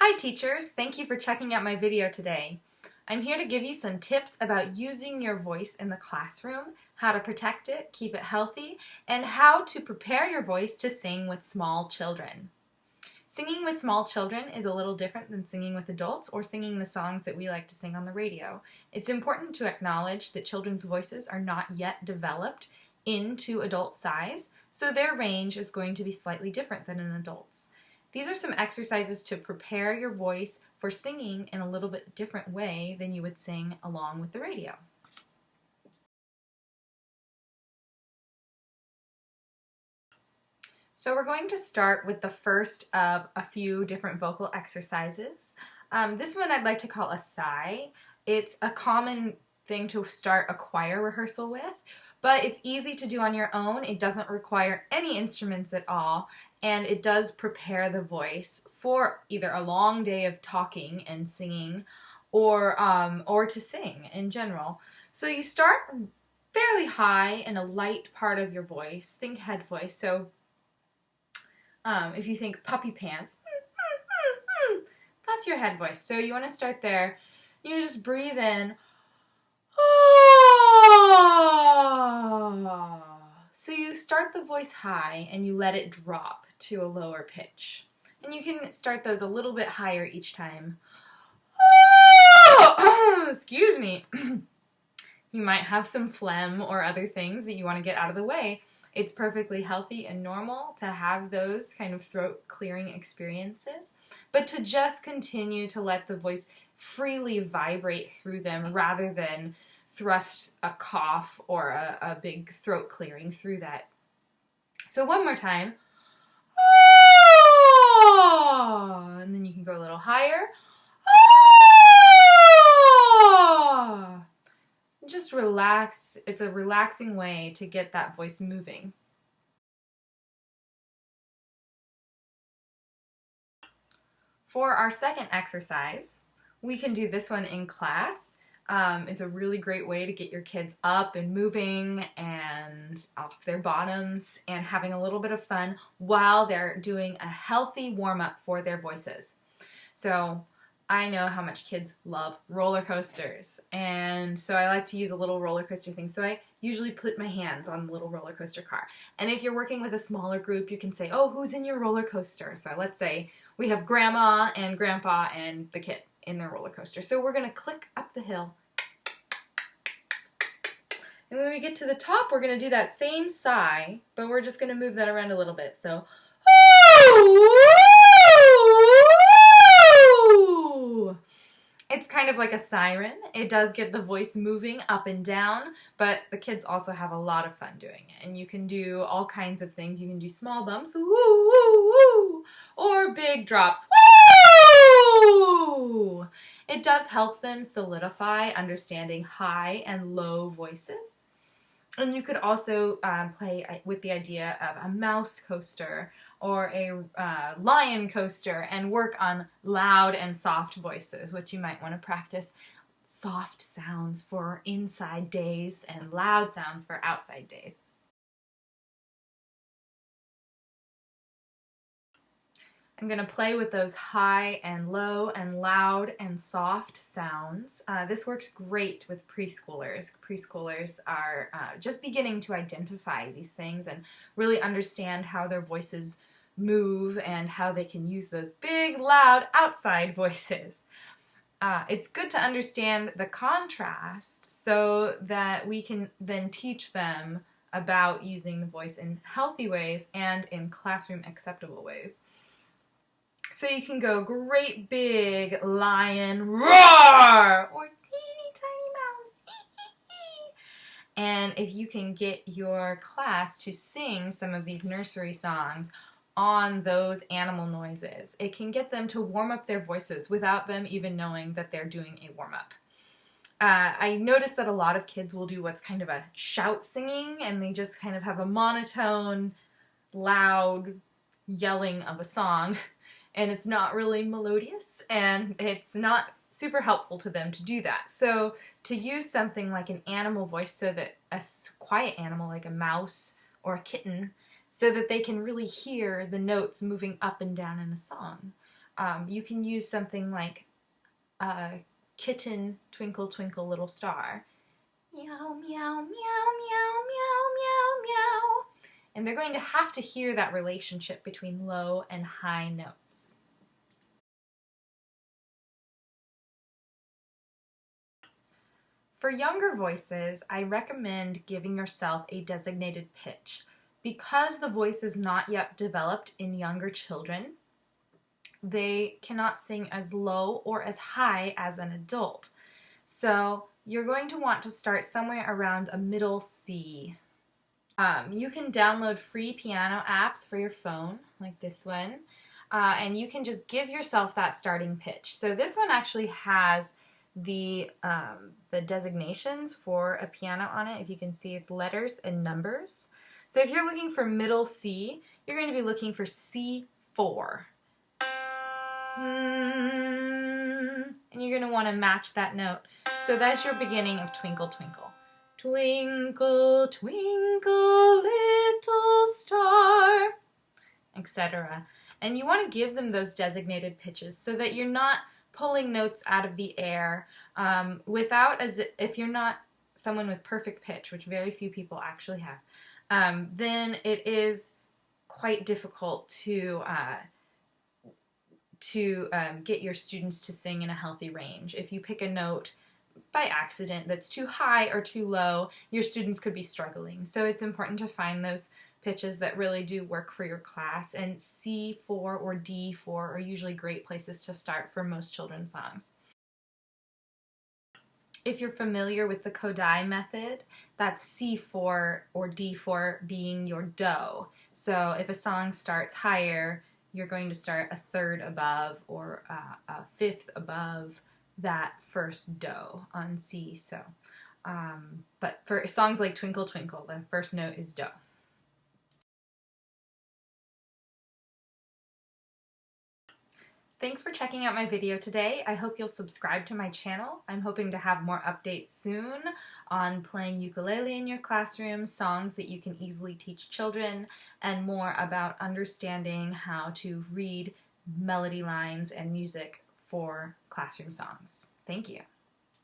Hi teachers, thank you for checking out my video today. I'm here to give you some tips about using your voice in the classroom, how to protect it, keep it healthy, and how to prepare your voice to sing with small children. Singing with small children is a little different than singing with adults or singing the songs that we like to sing on the radio. It's important to acknowledge that children's voices are not yet developed into adult size, so their range is going to be slightly different than an adult's. These are some exercises to prepare your voice for singing in a little bit different way than you would sing along with the radio. So we're going to start with the first of a few different vocal exercises. This one I'd like to call a sigh. It's a common thing to start a choir rehearsal with, but it's easy to do on your own. It doesn't require any instruments at all, and it does prepare the voice for either a long day of talking and singing or to sing in general. So you start fairly high in a light part of your voice. Think head voice. So if you think puppy pants, that's your head voice. So you want to start there. You just breathe in. So you start the voice high and you let it drop to a lower pitch. And you can start those a little bit higher each time. Excuse me. You might have some phlegm or other things that you want to get out of the way. It's perfectly healthy and normal to have those kind of throat clearing experiences, but to just continue to let the voice freely vibrate through them rather than thrust a cough or a big throat clearing through that. So one more time. And then you can go a little higher. Just relax. It's a relaxing way to get that voice moving. For our second exercise, we can do this one in class. It's a really great way to get your kids up and moving and off their bottoms and having a little bit of fun while they're doing a healthy warm-up for their voices. So I know how much kids love roller coasters, and so I like to use a little roller coaster thing. So I usually put my hands on the little roller coaster car. And if you're working with a smaller group, you can say, oh, who's in your roller coaster? So let's say we have Grandma and Grandpa and the kid in their roller coaster. So we're going to click up the hill. And when we get to the top, we're going to do that same sigh, but we're just going to move that around a little bit. So, it's kind of like a siren. It does get the voice moving up and down, but the kids also have a lot of fun doing it. And you can do all kinds of things. You can do small bumps, woo, woo, woo, or big drops, woo! It does help them solidify understanding high and low voices. And you could also play with the idea of a mouse coaster or a lion coaster and work on loud and soft voices, which you might want to practice soft sounds for inside days and loud sounds for outside days. I'm going to play with those high and low and loud and soft sounds. This works great with preschoolers. Preschoolers are just beginning to identify these things and really understand how their voices move and how they can use those big, loud, outside voices. It's good to understand the contrast so that we can then teach them about using the voice in healthy ways and in classroom acceptable ways. So you can go great big lion roar or teeny tiny mouse. And if you can get your class to sing some of these nursery songs on those animal noises, it can get them to warm up their voices without them even knowing that they're doing a warm-up. I noticed that a lot of kids will do what's kind of a shout singing, and they just kind of have a monotone, loud yelling of a song. And it's not really melodious, and it's not super helpful to them to do that. So to use something like an animal voice, so that a quiet animal like a mouse or a kitten, so that they can really hear the notes moving up and down in a song. You can use something like Kitten, Twinkle, Twinkle, Little Star. Meow, meow, meow, meow, meow, meow, meow. And they're going to have to hear that relationship between low and high notes. For younger voices, I recommend giving yourself a designated pitch. Because the voice is not yet developed in younger children, they cannot sing as low or as high as an adult. So you're going to want to start somewhere around a middle C. You can download free piano apps for your phone, like this one, and you can just give yourself that starting pitch. So this one actually has the designations for a piano on it. If you can see, it's letters and numbers. So if you're looking for middle C, you're going to be looking for C4. And you're going to want to match that note. So that's your beginning of Twinkle, Twinkle. Twinkle, twinkle, little star, etc. And you want to give them those designated pitches so that you're not pulling notes out of the air if you're not someone with perfect pitch, which very few people actually have, then it is quite difficult to get your students to sing in a healthy range. If you pick a note by accident that's too high or too low, your students could be struggling. So it's important to find those pitches that really do work for your class, and C4 or D4 are usually great places to start for most children's songs. If you're familiar with the Kodály method, that's C4 or D4 being your do. So if a song starts higher, you're going to start a third above or a fifth above that first do on C. So, but for songs like Twinkle Twinkle, the first note is do. Thanks for checking out my video today. I hope you'll subscribe to my channel. I'm hoping to have more updates soon on playing ukulele in your classroom, songs that you can easily teach children, and more about understanding how to read melody lines and music for classroom songs. Thank you.